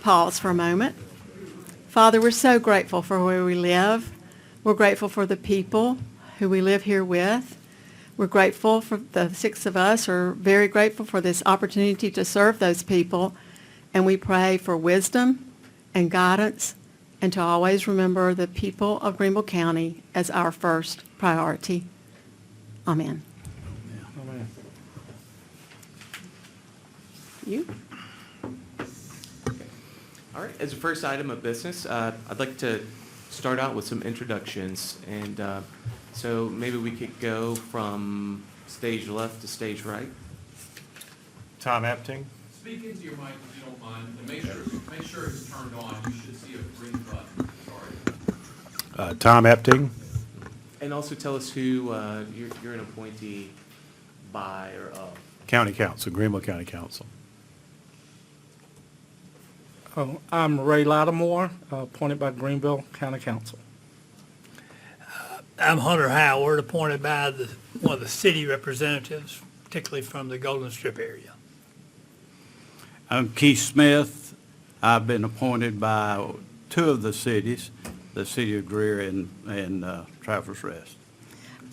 pause for a moment. Father, we're so grateful for where we live. We're grateful for the people who we live here with. We're grateful for the 6 of us are very grateful for this opportunity to serve those people. And we pray for wisdom and guidance and to always remember the people of Greenville County as our first priority. Amen. Amen. You? All right, as a first item of business, I'd like to start out with some introductions. And so maybe we could go from stage left to stage right. Tom Epting. Speak into your mic if you don't mind, and make sure it's turned on. You should see a green button. Sorry. Tom Epting. And also tell us who you're an appointee by or of. County Council, Greenville County Council. I'm Ray Lattimore, appointed by Greenville County Council. I'm Hunter Howard, appointed by one of the city representatives, particularly from the Golden Strip area. I'm Keith Smith. I've been appointed by 2 of the cities, the city of Greer and Travelers Rest.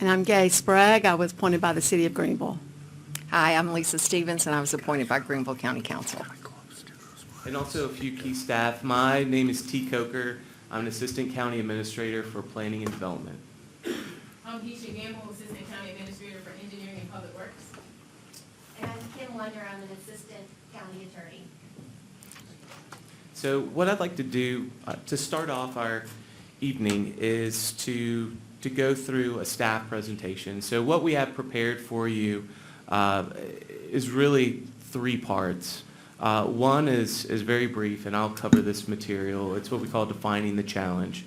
And I'm Gay Sprague. I was appointed by the city of Greenville. Hi, I'm Lisa Stevens, and I was appointed by Greenville County Council. And also a few key staff. My name is T. Coker. I'm an assistant county administrator for planning and development. I'm Keisha Gamble, assistant county administrator for engineering and public works. And I'm Kim Wonder. I'm an assistant county attorney. So what I'd like to do to start off our evening is to go through a staff presentation. So what we have prepared for you is really 3 parts. One is very brief, and I'll cover this material. It's what we call defining the challenge.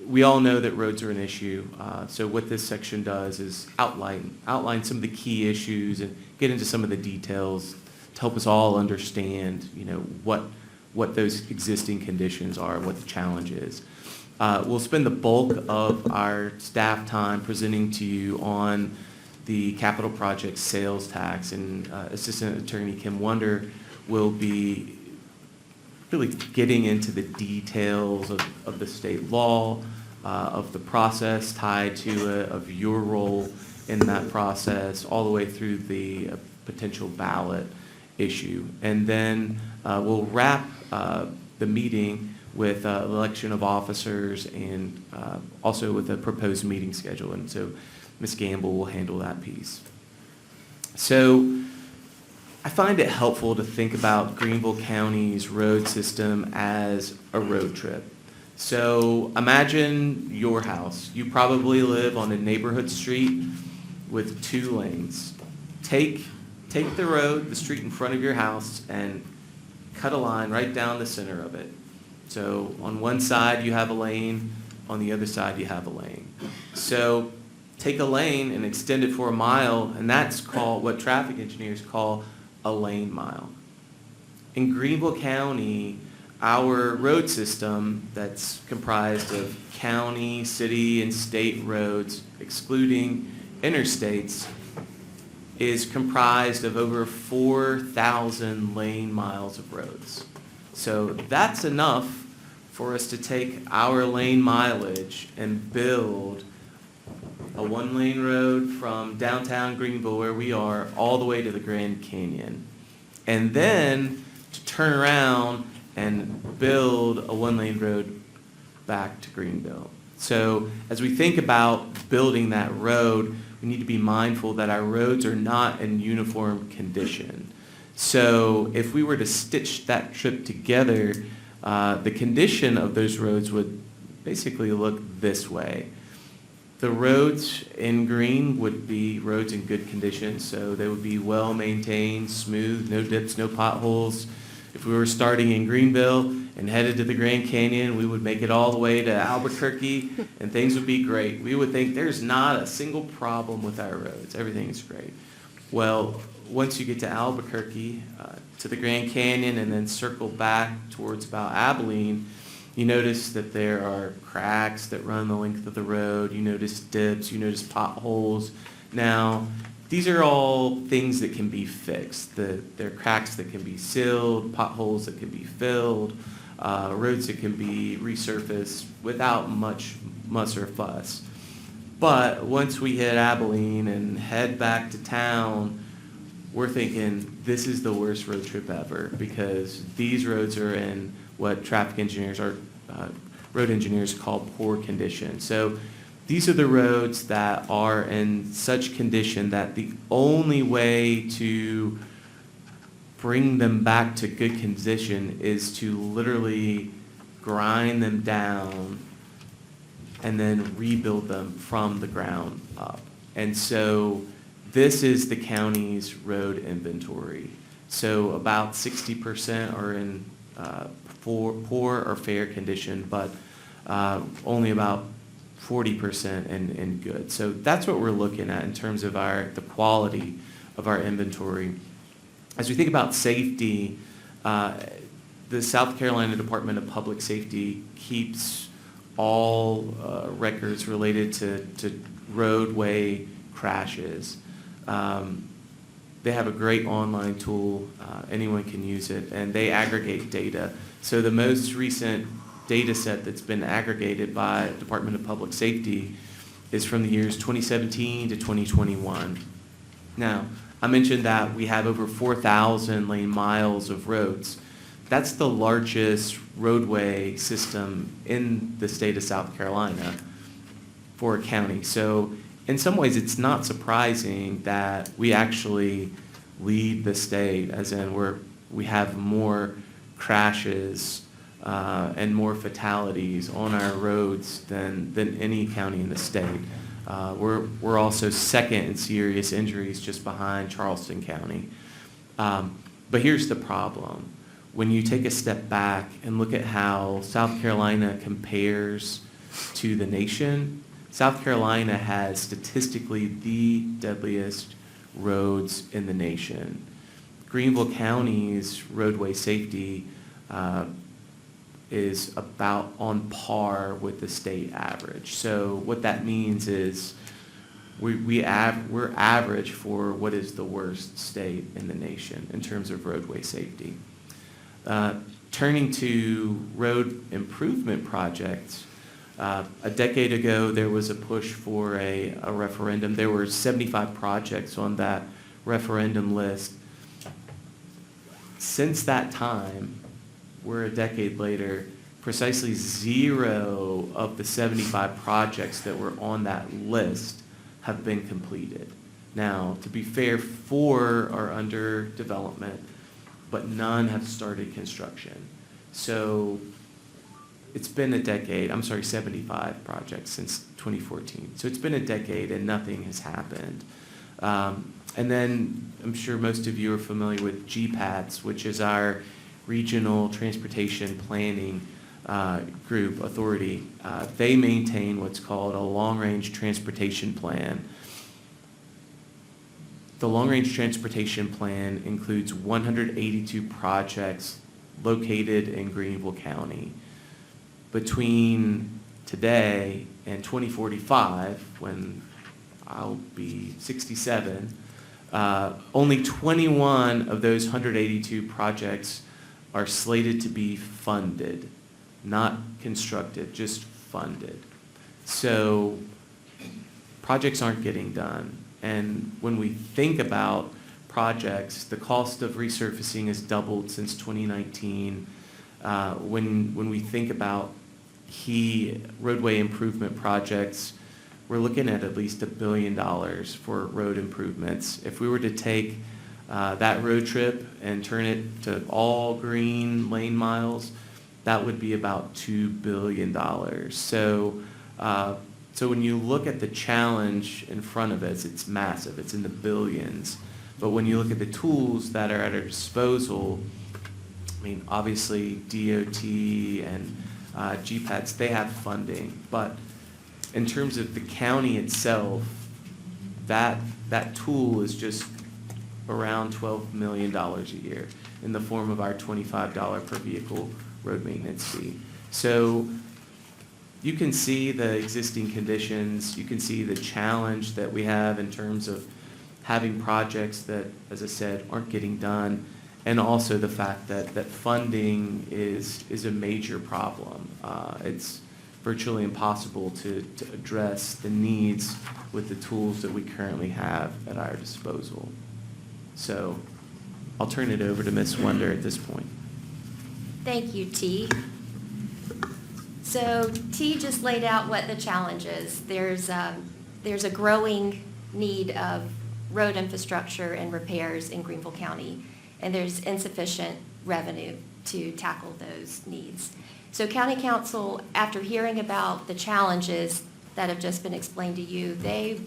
We all know that roads are an issue, so what this section does is outline some of the key issues and get into some of the details to help us all understand, what those existing conditions are, what the challenge is. We'll spend the bulk of our staff time presenting to you on the capital project sales tax, and Assistant Attorney Kim Wonder will be really getting into the details of the state law, of the process tied to it, of your role in that process, all the way through the potential ballot issue. And then we'll wrap the meeting with election of officers and also with a proposed meeting schedule. And so Ms. Gamble will handle that piece. So I find it helpful to think about Greenville County's road system as a road trip. So imagine your house. You probably live on a neighborhood street with 2 lanes. Take the road, the street in front of your house, and cut a line right down the center of it. So on one side you have a lane, on the other side you have a lane. So take a lane and extend it for a mile, and that's called what traffic engineers call a lane mile. In Greenville County, our road system that's comprised of county, city, and state roads, excluding interstates, is comprised of over 4,000 lane miles of roads. So that's enough for us to take our lane mileage and build a 1-lane road from downtown Greenville, where we are, all the way to the Grand Canyon. And then to turn around and build a 1-lane road back to Greenville. So as we think about building that road, we need to be mindful that our roads are not in uniform condition. So if we were to stitch that trip together, the condition of those roads would basically look this way. The roads in green would be roads in good condition, so they would be well maintained, smooth, no dips, no potholes. If we were starting in Greenville and headed to the Grand Canyon, we would make it all the way to Albuquerque and things would be great. We would think there's not a single problem with our roads. Everything is great. Well, once you get to Albuquerque, to the Grand Canyon, and then circle back towards about Abilene, you notice that there are cracks that run the length of the road. You notice dips. You notice potholes. Now, these are all things that can be fixed. They're cracks that can be sealed, potholes that can be filled, roads that can be resurfaced without much muss or fuss. But once we hit Abilene and head back to town, we're thinking this is the worst road trip ever, because these roads are in what traffic engineers or road engineers call poor condition. So these are the roads that are in such condition that the only way to bring them back to good condition is to literally grind them down and then rebuild them from the ground up. And so this is the county's road inventory. So about 60% are in poor or fair condition, but only about 40% in good. So that's what we're looking at in terms of the quality of our inventory. As we think about safety, the South Carolina Department of Public Safety keeps all records related to roadway crashes. They have a great online tool. Anyone can use it, and they aggregate data. So the most recent data set that's been aggregated by Department of Public Safety is from the years 2017 to 2021. Now, I mentioned that we have over 4,000 lane miles of roads. That's the largest roadway system in the state of South Carolina for a county. So in some ways, it's not surprising that we actually lead the state, as in we have more crashes and more fatalities on our roads than any county in the state. We're also second in serious injuries, just behind Charleston County. But here's the problem. When you take a step back and look at how South Carolina compares to the nation, South Carolina has statistically the deadliest roads in the nation. Greenville County's roadway safety is about on par with the state average. So what that means is we're average for what is the worst state in the nation in terms of roadway safety. Turning to road improvement projects, a decade ago there was a push for a referendum. There were 75 projects on that referendum list. Since that time, we're a decade later, precisely 0 of the 75 projects that were on that list have been completed. Now, to be fair, 4 are under development, but none have started construction. So it's been a decade, 75 projects since 2014. So it's been a decade and nothing has happened. And then I'm sure most of you are familiar with GPATS, which is our Regional Transportation Planning Group Authority. They maintain what's called a long-range transportation plan. The long-range transportation plan includes 182 projects located in Greenville County. Between today and 2045, when I'll be 67, only 21 of those 182 projects are slated to be funded, not constructed, just funded. So projects aren't getting done. And when we think about projects, the cost of resurfacing has doubled since 2019. When we think about key roadway improvement projects, we're looking at least $1 billion for road improvements. If we were to take that road trip and turn it to all green lane miles, that would be about $2 billion. So when you look at the challenge in front of us, it's massive. It's in the billions. But when you look at the tools that are at our disposal, obviously DOT and GPATS, they have funding. But in terms of the county itself, that tool is just around $12 million a year in the form of our $25 per vehicle road maintenance fee. So you can see the existing conditions. You can see the challenge that we have in terms of having projects that, as I said, aren't getting done, and also the fact that funding is a major problem. It's virtually impossible to address the needs with the tools that we currently have at our disposal. So I'll turn it over to Ms. Wonder at this point. Thank you, T. So T just laid out what the challenge is. There's a growing need of road infrastructure and repairs in Greenville County, and there's insufficient revenue to tackle those needs. So County Council, after hearing about the challenges that have just been explained to you, they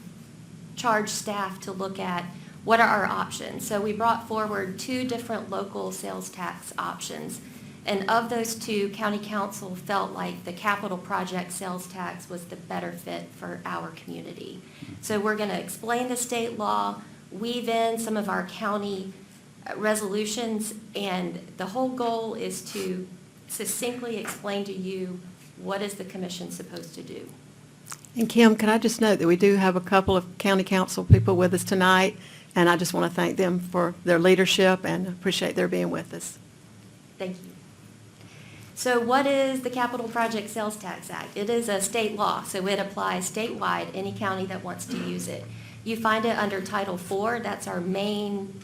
charged staff to look at what are our options. So we brought forward 2 different local sales tax options. And of those 2, County Council felt like the capital project sales tax was the better fit for our community. So we're going to explain the state law, weave in some of our county resolutions, and the whole goal is to succinctly explain to you what is the commission supposed to do. And Kim, can I just note that we do have a couple of county council people with us tonight, and I just want to thank them for their leadership and appreciate their being with us. Thank you. So what is the Capital Project Sales Tax Act? It is a state law, so it applies statewide, any county that wants to use it. You find it under Title IV, that's our main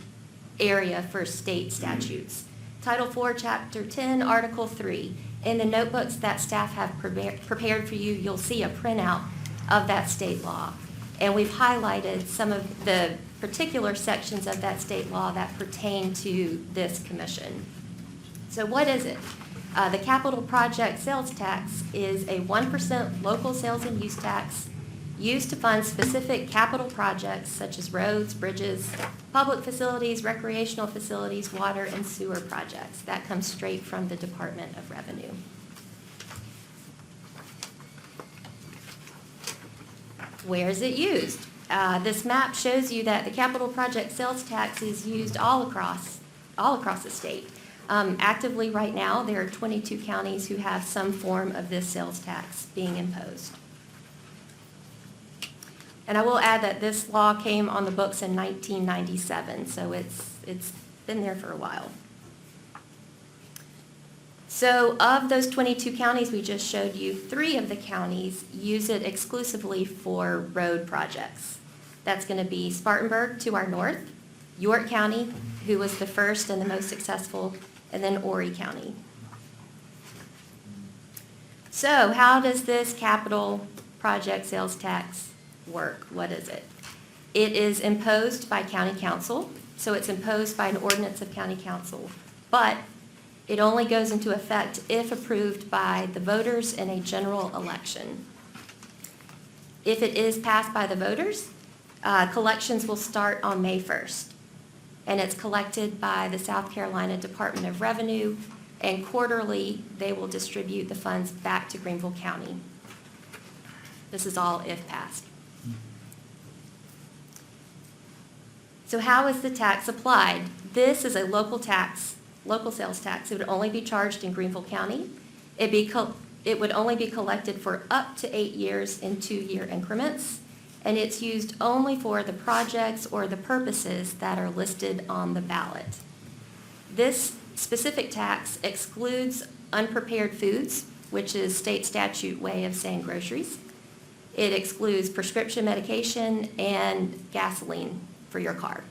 area for state statutes. Title IV, Chapter 10, Article 3. In the notebooks that staff have prepared for you, you'll see a printout of that state law. And we've highlighted some of the particular sections of that state law that pertain to this commission. So what is it? The Capital Project Sales Tax is a 1% local sales and use tax used to fund specific capital projects such as roads, bridges, public facilities, recreational facilities, water and sewer projects. That comes straight from the Department of Revenue. Where is it used? This map shows you that the capital project sales tax is used all across the state. Actively right now, there are 22 counties who have some form of this sales tax being imposed. And I will add that this law came on the books in 1997, so it's been there for a while. So of those 22 counties we just showed you, 3 of the counties use it exclusively for road projects. That's going to be Spartanburg to our north, York County, who was the first and the most successful, and then Horry County. So how does this capital project sales tax work? What is it? It is imposed by county council, so it's imposed by an ordinance of county council, but it only goes into effect if approved by the voters in a general election. If it is passed by the voters, collections will start on May 1st, and it's collected by the South Carolina Department of Revenue, and quarterly they will distribute the funds back to Greenville County. This is all if passed. So how is the tax applied? This is a local tax, local sales tax. It would only be charged in Greenville County. It would only be collected for up to 8 years in 2-year increments, and it's used only for the projects or the purposes that are listed on the ballot. This specific tax excludes unprepared foods, which is state statute way of saying groceries. It excludes prescription medication and gasoline for your car.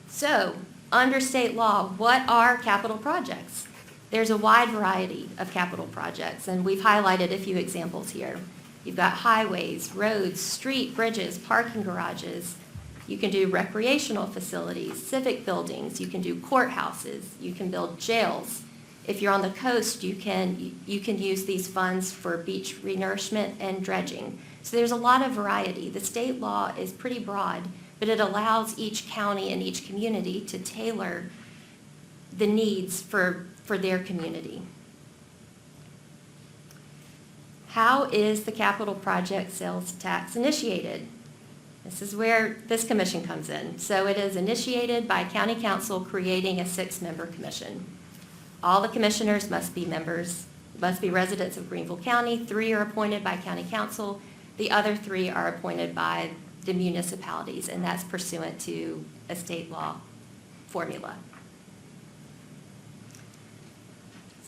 So, under state law, what are capital projects? There's a wide variety of capital projects, and we've highlighted a few examples here. You've got highways, roads, street, bridges, parking garages. You can do recreational facilities, civic buildings. You can do courthouses. You can build jails. If you're on the coast, you can use these funds for beach renourishment and dredging. So there's a lot of variety. The state law is pretty broad, but it allows each county and each community to tailor the needs for their community. How is the capital project sales tax initiated? This is where this commission comes in. So it is initiated by county council creating a 6-member commission. All the commissioners must be residents of Greenville County. 3 are appointed by county council. The other 3 are appointed by the municipalities, and that's pursuant to a state law formula.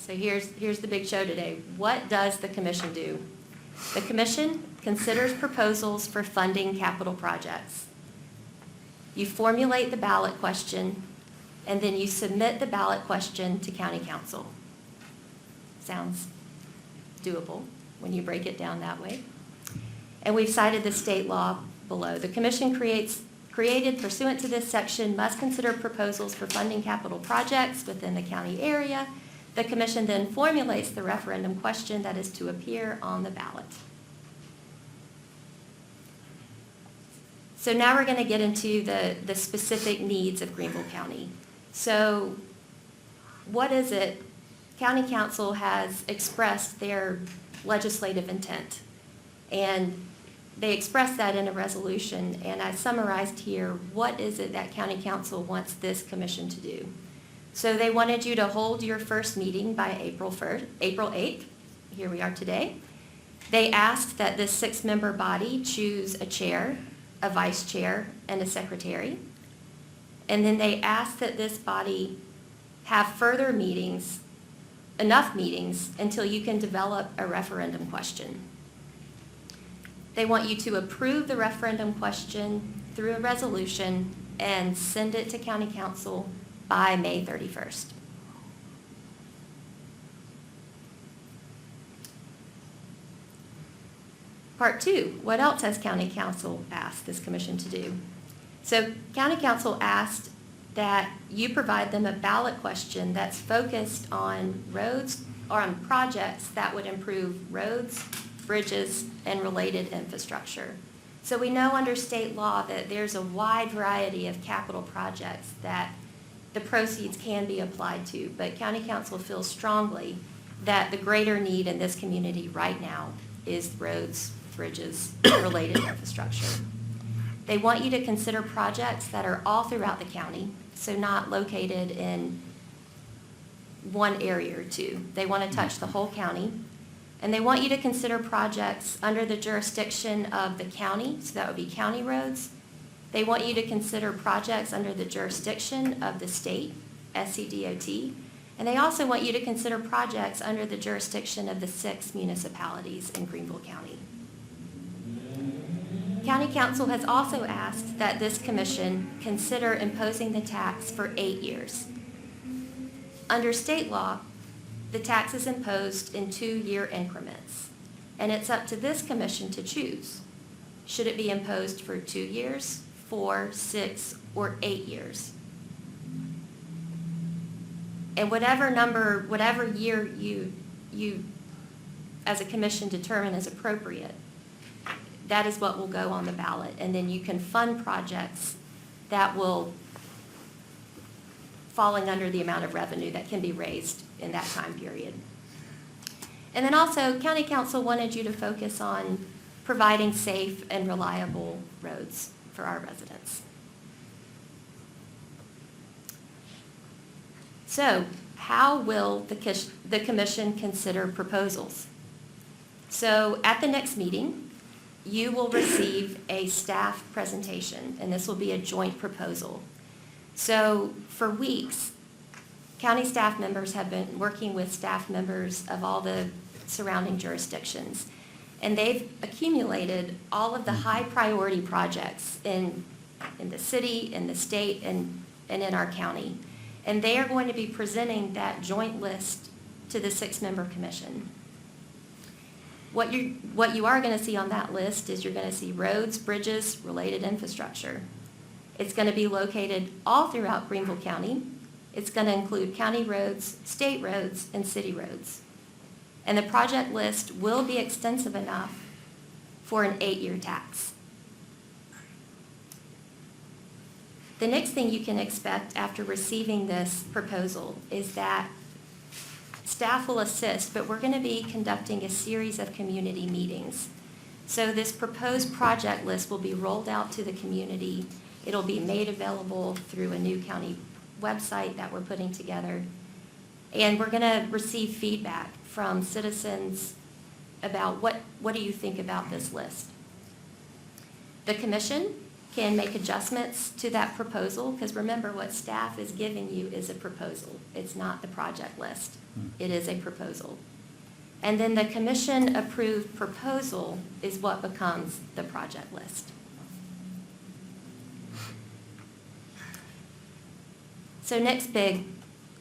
So here's the big show today. What does the commission do? The commission considers proposals for funding capital projects. You formulate the ballot question, and then you submit the ballot question to county council. Sounds doable when you break it down that way. And we've cited the state law below. The commission created pursuant to this section must consider proposals for funding capital projects within the county area. The commission then formulates the referendum question that is to appear on the ballot. So now we're going to get into the specific needs of Greenville County. So what is it? County Council has expressed their legislative intent, and they expressed that in a resolution, and I summarized here what is it that County Council wants this commission to do. So they wanted you to hold your first meeting by April 8th. Here we are today. They asked that this 6-member body choose a chair, a vice chair, and a secretary. And then they asked that this body have further meetings, enough meetings, until you can develop a referendum question. They want you to approve the referendum question through a resolution and send it to County Council by May 31st. Part 2, what else has County Council asked this commission to do? So County Council asked that you provide them a ballot question that's focused on roads or on projects that would improve roads, bridges, and related infrastructure. So we know under state law that there's a wide variety of capital projects that the proceeds can be applied to, but County Council feels strongly that the greater need in this community right now is roads, bridges, related infrastructure. They want you to consider projects that are all throughout the county, so not located in one area or two. They want to touch the whole county. And they want you to consider projects under the jurisdiction of the county, so that would be county roads. They want you to consider projects under the jurisdiction of the state, SCDOT. And they also want you to consider projects under the jurisdiction of the 6 municipalities in Greenville County. County Council has also asked that this commission consider imposing the tax for 8 years. Under state law, the tax is imposed in 2-year increments, and it's up to this commission to choose. Should it be imposed for 2 years, 4, 6, or 8 years? And whatever year you as a commission determine is appropriate, that is what will go on the ballot. And then you can fund projects that will falling under the amount of revenue that can be raised in that time period. And then also, County Council wanted you to focus on providing safe and reliable roads for our residents. So, how will the commission consider proposals? So, at the next meeting, you will receive a staff presentation, and this will be a joint proposal. So, for weeks, county staff members have been working with staff members of all the surrounding jurisdictions, and they've accumulated all of the high priority projects in the city, in the state, and in our county. And they are going to be presenting that joint list to the 6-member commission. What you are going to see on that list is you're going to see roads, bridges, related infrastructure. It's going to be located all throughout Greenville County. It's going to include county roads, state roads, and city roads. And the project list will be extensive enough for an 8-year tax. The next thing you can expect after receiving this proposal is that staff will assist, but we're going to be conducting a series of community meetings. So this proposed project list will be rolled out to the community. It'll be made available through a new county website that we're putting together. And we're going to receive feedback from citizens about what do you think about this list? The commission can make adjustments to that proposal, because remember, what staff is giving you is a proposal. It's not the project list. It is a proposal. And then the commission-approved proposal is what becomes the project list. So next big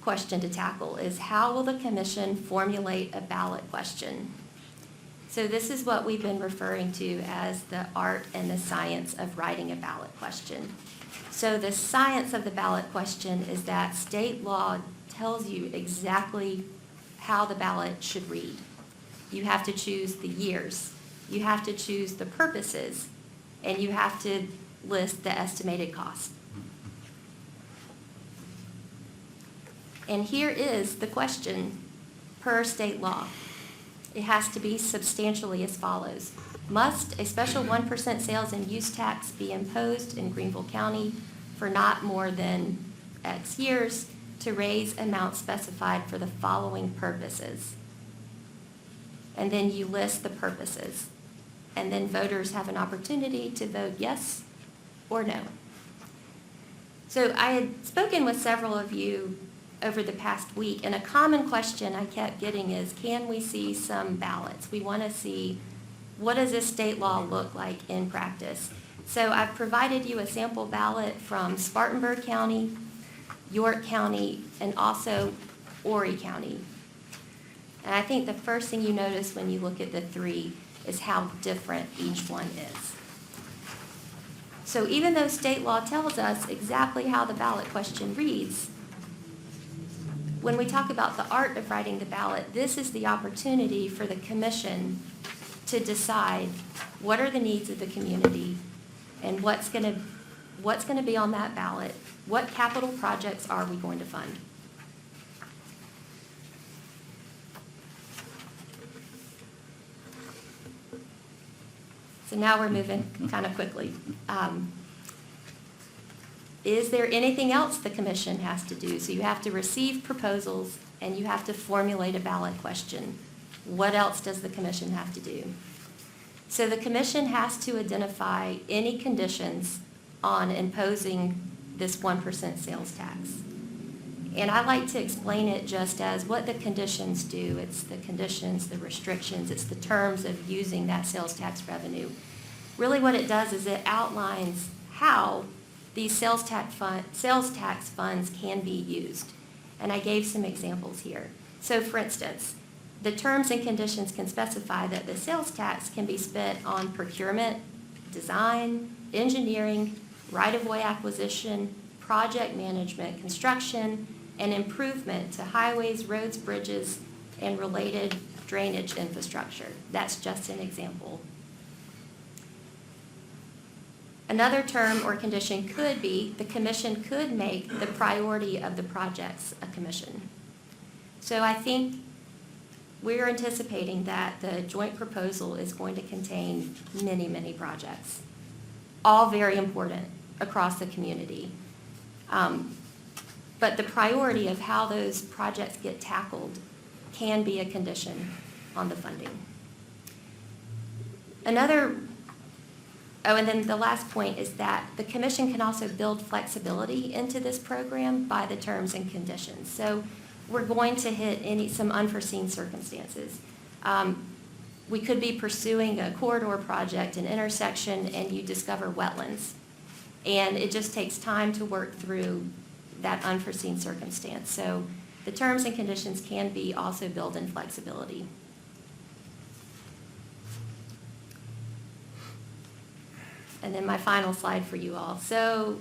question to tackle is, how will the commission formulate a ballot question? So this is what we've been referring to as the art and the science of writing a ballot question. So the science of the ballot question is that state law tells you exactly how the ballot should read. You have to choose the years, you have to choose the purposes, and you have to list the estimated cost. And here is the question per state law. It has to be substantially as follows. Must a special 1% sales and use tax be imposed in Greenville County for not more than X years to raise amounts specified for the following purposes? And then you list the purposes. And then voters have an opportunity to vote yes or no. So I had spoken with several of you over the past week, and a common question I kept getting is, can we see some ballots? We want to see, what does this state law look like in practice? So I've provided you a sample ballot from Spartanburg County, York County, and also Horry County. And I think the first thing you notice when you look at the three is how different each one is. So even though state law tells us exactly how the ballot question reads, when we talk about the art of writing the ballot, this is the opportunity for the commission to decide what are the needs of the community and what's going to be on that ballot, what capital projects are we going to fund. So now we're moving kind of quickly. Is there anything else the commission has to do? So you have to receive proposals and you have to formulate a ballot question. What else does the commission have to do? So the commission has to identify any conditions on imposing this 1% sales tax. And I like to explain it just as what the conditions do. It's the conditions, the restrictions, it's the terms of using that sales tax revenue. Really what it does is it outlines how these sales tax funds can be used. And I gave some examples here. So for instance, the terms and conditions can specify that the sales tax can be spent on procurement, design, engineering, right-of-way acquisition, project management, construction, and improvement to highways, roads, bridges, and related drainage infrastructure. That's just an example. Another term or condition could be the commission could make the priority of the projects a commission. So I think we're anticipating that the joint proposal is going to contain many, many projects, all very important across the community. But the priority of how those projects get tackled can be a condition on the funding. And then the last point is that the commission can also build flexibility into this program by the terms and conditions. So we're going to hit some unforeseen circumstances. We could be pursuing a corridor project, an intersection, and you discover wetlands. And it just takes time to work through that unforeseen circumstance. So the terms and conditions can be also built in flexibility. And then my final slide for you all. So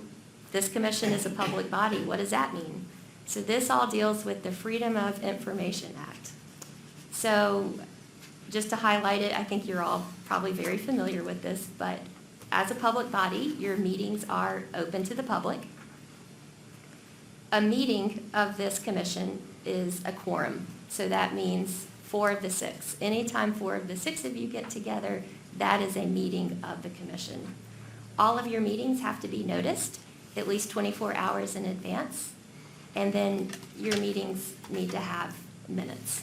this commission is a public body. What does that mean? So this all deals with the Freedom of Information Act. So just to highlight it, I think you're all probably very familiar with this, but as a public body, your meetings are open to the public. A meeting of this commission is a quorum. So that means 4 of the 6. Anytime 4 of the 6 of you get together, that is a meeting of the commission. All of your meetings have to be noticed at least 24 hours in advance, and then your meetings need to have minutes.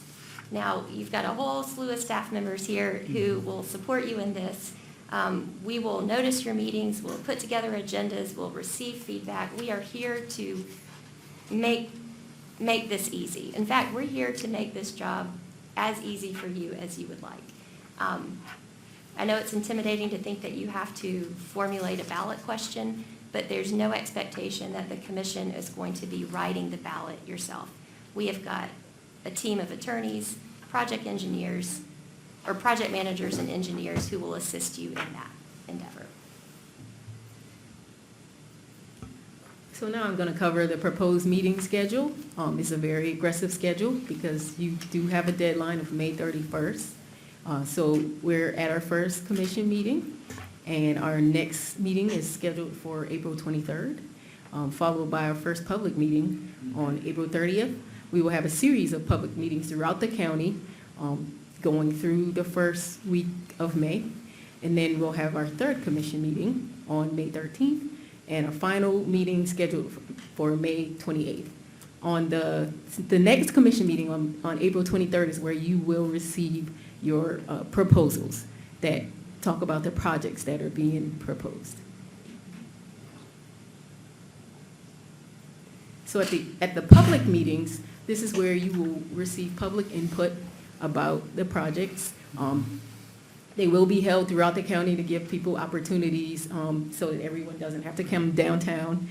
Now, you've got a whole slew of staff members here who will support you in this, We will notice your meetings, we'll put together agendas, we'll receive feedback. We are here to make this easy. In fact, we're here to make this job as easy for you as you would like. I know it's intimidating to think that you have to formulate a ballot question, but there's no expectation that the commission is going to be writing the ballot yourself. We have got a team of attorneys, project engineers, or project managers and engineers who will assist you in that endeavor. So now I'm going to cover the proposed meeting schedule. It's a very aggressive schedule because you do have a deadline of May 31st. So we're at our first commission meeting, and our next meeting is scheduled for April 23rd, followed by our first public meeting on April 30th. We will have a series of public meetings throughout the county, going through the first week of May. And then we'll have our third commission meeting on May 13th, and a final meeting scheduled for May 28th. On the next commission meeting on April 23rd is where you will receive your proposals that talk about the projects that are being proposed. So at the public meetings, this is where you will receive public input about the projects. They will be held throughout the county to give people opportunities so that everyone doesn't have to come downtown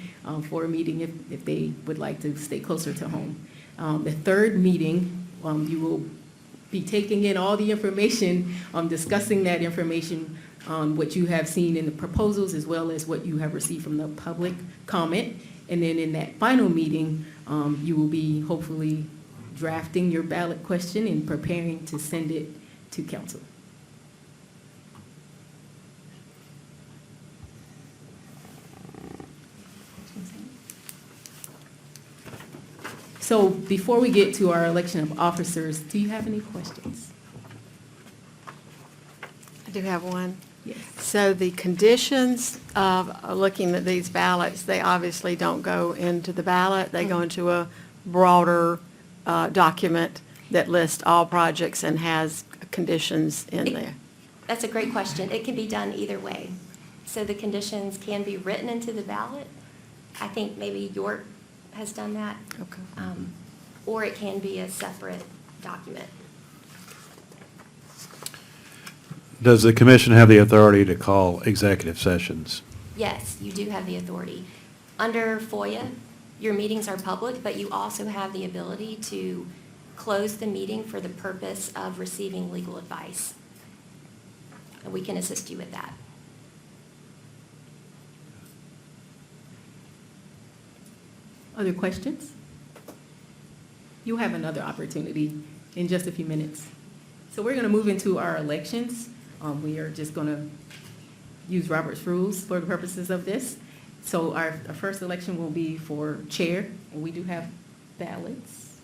for a meeting if they would like to stay closer to home. The third meeting, you will be taking in all the information, discussing that information, what you have seen in the proposals as well as what you have received from the public comment. And then in that final meeting, you will be hopefully drafting your ballot question and preparing to send it to council. So before we get to our election of officers, do you have any questions? I do have one. Yes. So the conditions of looking at these ballots, they obviously don't go into the ballot. They go into a broader document that lists all projects and has conditions in there. That's a great question. It can be done either way. So the conditions can be written into the ballot. I think maybe York has done that. Okay. Or it can be a separate document. Does the commission have the authority to call executive sessions? Yes, you do have the authority. Under FOIA, your meetings are public, but you also have the ability to close the meeting for the purpose of receiving legal advice. And we can assist you with that. Other questions? You'll have another opportunity in just a few minutes. So we're going to move into our elections. We are just going to use Robert's rules for the purposes of this. So our first election will be for chair, and we do have ballots.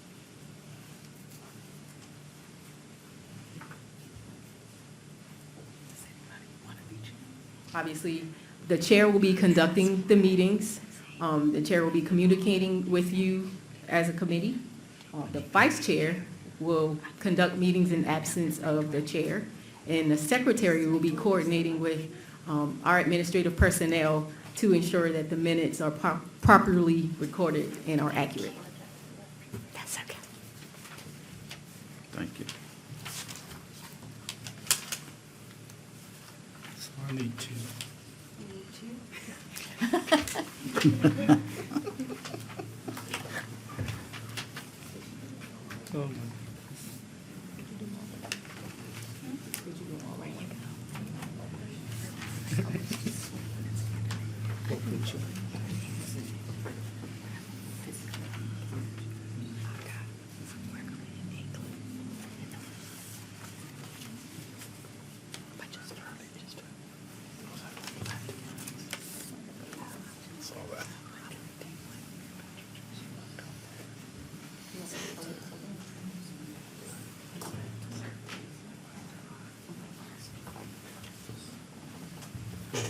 Obviously, the chair will be conducting the meetings. The chair will be communicating with you as a committee. The vice chair will conduct meetings in absence of the chair, and the secretary will be coordinating with our administrative personnel to ensure that the minutes are properly recorded and are accurate. That's okay. Thank you. So I need to. Oh, my. Hey,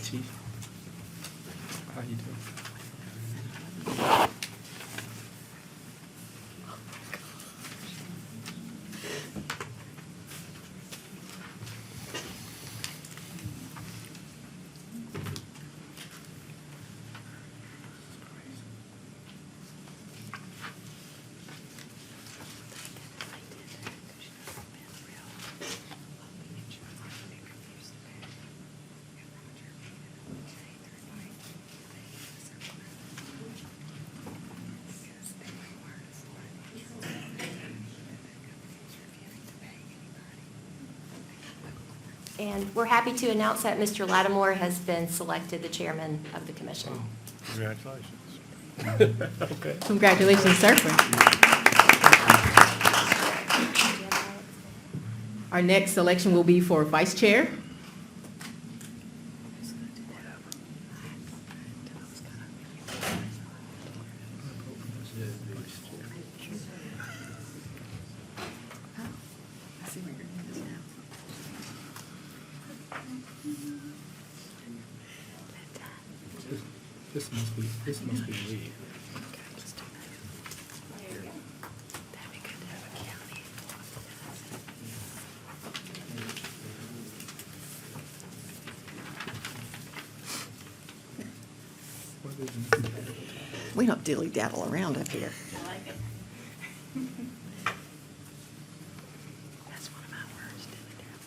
Chief. How you doing? And we're happy to announce that Mr. Lattimore has been selected the chairman of the commission. Congratulations. Okay. Congratulations, sir. Our next selection will be for vice chair. This must be me. We don't dilly-daddle around up here. That's one of my words, dilly-daddle.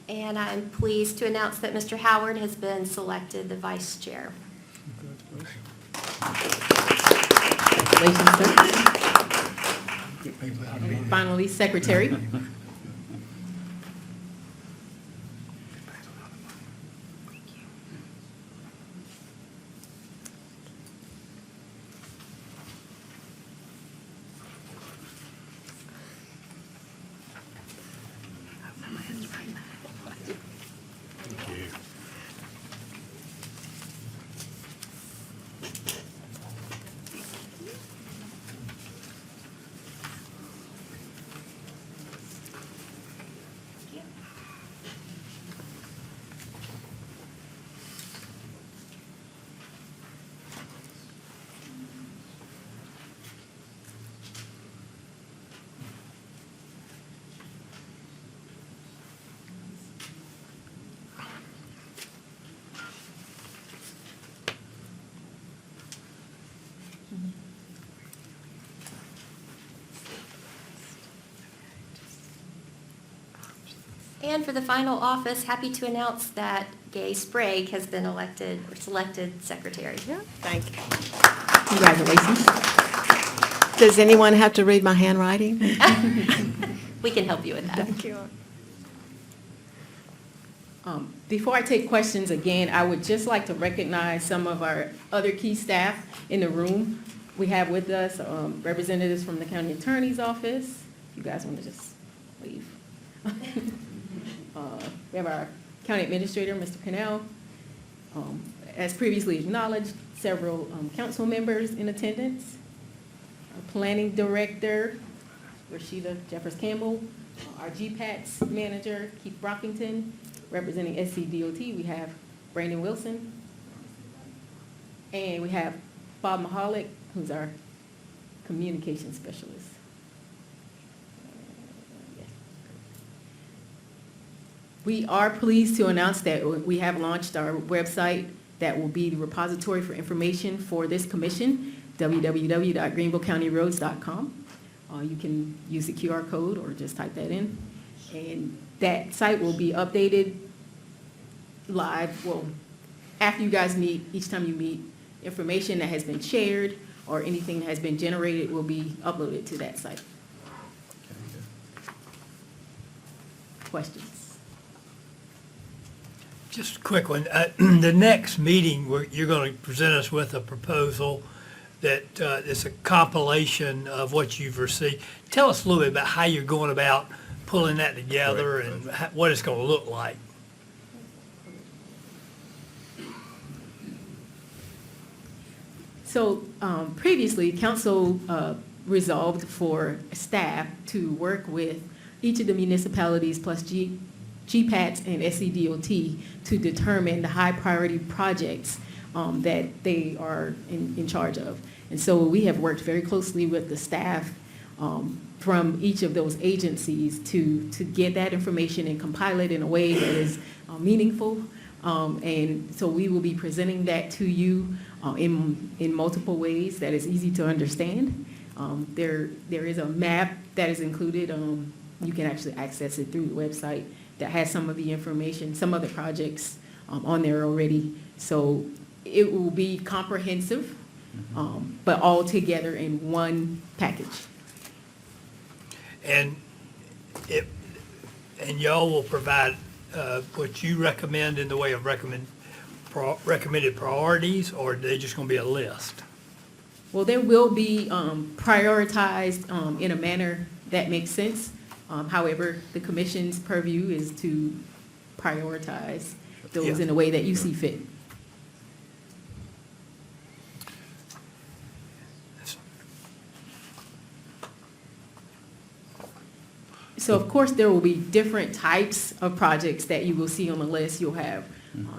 And I'm pleased to announce that Mr. Howard has been selected the vice chair. Congratulations, sir. Finally, secretary. And for the final office, happy to announce that Gay Sprague has been elected or selected secretary. Yeah, thank you. Congratulations. Does anyone have to read my handwriting? We can help you with that. Thank you. Before I take questions again, I would just like to recognize some of our other key staff in the room. We have with us representatives from the county attorney's office. You guys want to just leave? We have our county administrator, Mr. Cannell. As previously acknowledged, several council members in attendance. Our planning director, Rashida Jeffers Campbell. Our GPATS manager, Keith Brockington. Representing SCDOT, we have Brandon Wilson. And we have Bob Mahalik, who's our communication specialist. We are pleased to announce that we have launched our website that will be the repository for information for this commission, www.greenvillecountyroads.com. You can use the QR code or just type that in. And that site will be updated live, well, after you guys meet, each time you meet, information that has been shared or anything that has been generated will be uploaded to that site. Questions? Just a quick one. The next meeting, where you're going to present us with a proposal that is a compilation of what you've received. Tell us a little bit about how you're going about pulling that together and what it's going to look like. So previously, council resolved for staff to work with each of the municipalities plus GPATS and SCDOT to determine the high priority projects that they are in charge of. And so we have worked very closely with the staff from each of those agencies to get that information and compile it in a way that is meaningful. And so we will be presenting that to you in multiple ways that is easy to understand. There is a map that is included. You can actually access it through the website that has some of the information, some of the projects on there already. So it will be comprehensive, but all together in one package. And y'all will provide what you recommend in the way of recommended priorities, or are they just going to be a list? Well, there will be prioritized in a manner that makes sense. However, the commission's purview is to prioritize those in a way that you see fit. So of course, there will be different types of projects that you will see on the list. You'll have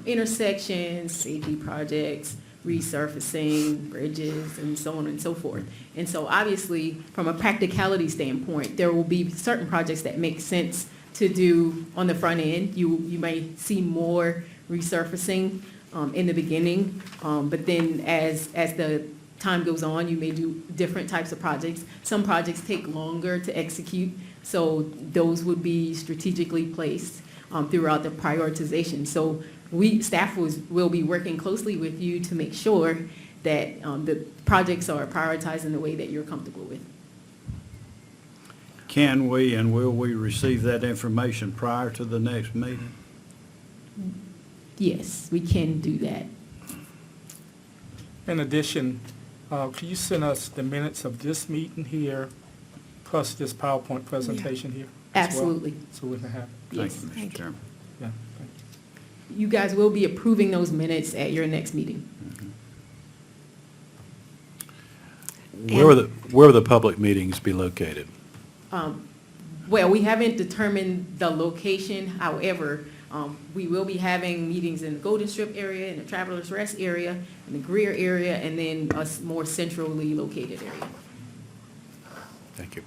intersections, safety projects, resurfacing, bridges, and so on and so forth. And so obviously, from a practicality standpoint, there will be certain projects that make sense to do on the front end. You may see more resurfacing in the beginning, but then as the time goes on, you may do different types of projects. Some projects take longer to execute, so those would be strategically placed throughout the prioritization. So staff will be working closely with you to make sure that the projects are prioritized in the way that you're comfortable with. Can we and will we receive that information prior to the next meeting? Yes, we can do that. In addition, can you send us the minutes of this meeting here, plus this PowerPoint presentation here? as well, Absolutely. So we can have it. Yes. Thank you, Mr. Chairman. Yeah, thank you. You guys will be approving those minutes at your next meeting. Where will the public meetings be located? Well, we haven't determined the location. However, we will be having meetings in the Golden Strip area, in the Travelers Rest area, in the Greer area, and then a more centrally located area. Thank you.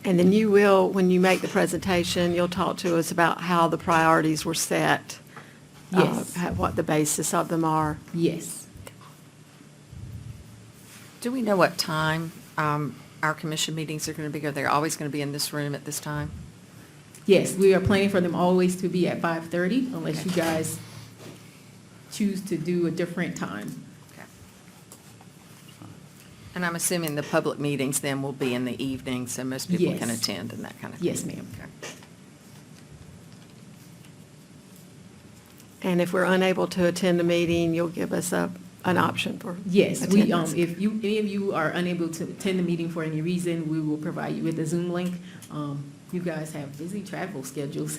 And then you will, when you make the presentation, you'll talk to us about how the priorities were set. Yes. What the basis of them are. Yes. Do we know what time our commission meetings are going to be? Are they always going to be in this room at this time? Yes, we are planning for them always to be at 5:30 unless you guys choose to do a different time. Okay. And I'm assuming the public meetings then will be in the evening, so most people can Yes. attend and that kind of thing? Yes, ma'am. Okay. And if we're unable to attend the meeting, you'll give us an option for Yes, attendance. if any of you are unable to attend the meeting for any reason, we will provide you with a Zoom link. You guys have busy travel schedules,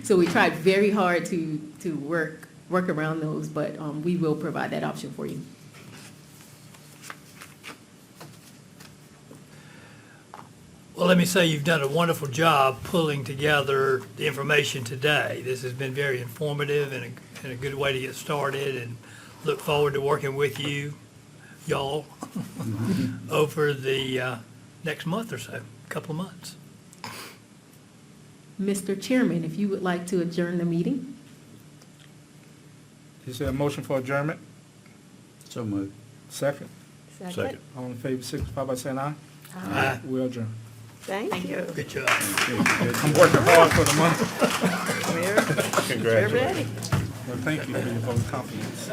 so we tried very hard to work around those, but we will provide that option for you. Well, let me say you've done a wonderful job pulling together the information today. This has been very informative and a good way to get started, and look forward to working with y'all, over the next month or so, couple of months. Mr. Chairman, if you would like to adjourn the meeting? Is there a motion for adjournment? So moved. Second? Second. All in favor, signify by saying aye. Aye. We adjourn. Thank you. Good job. I'm working hard for the month. We're ready. Well, thank you for your vote of confidence.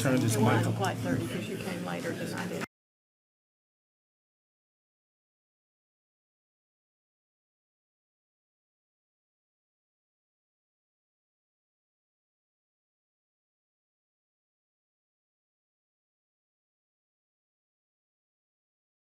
Turn this mic up. Like 30 because you came later than I did.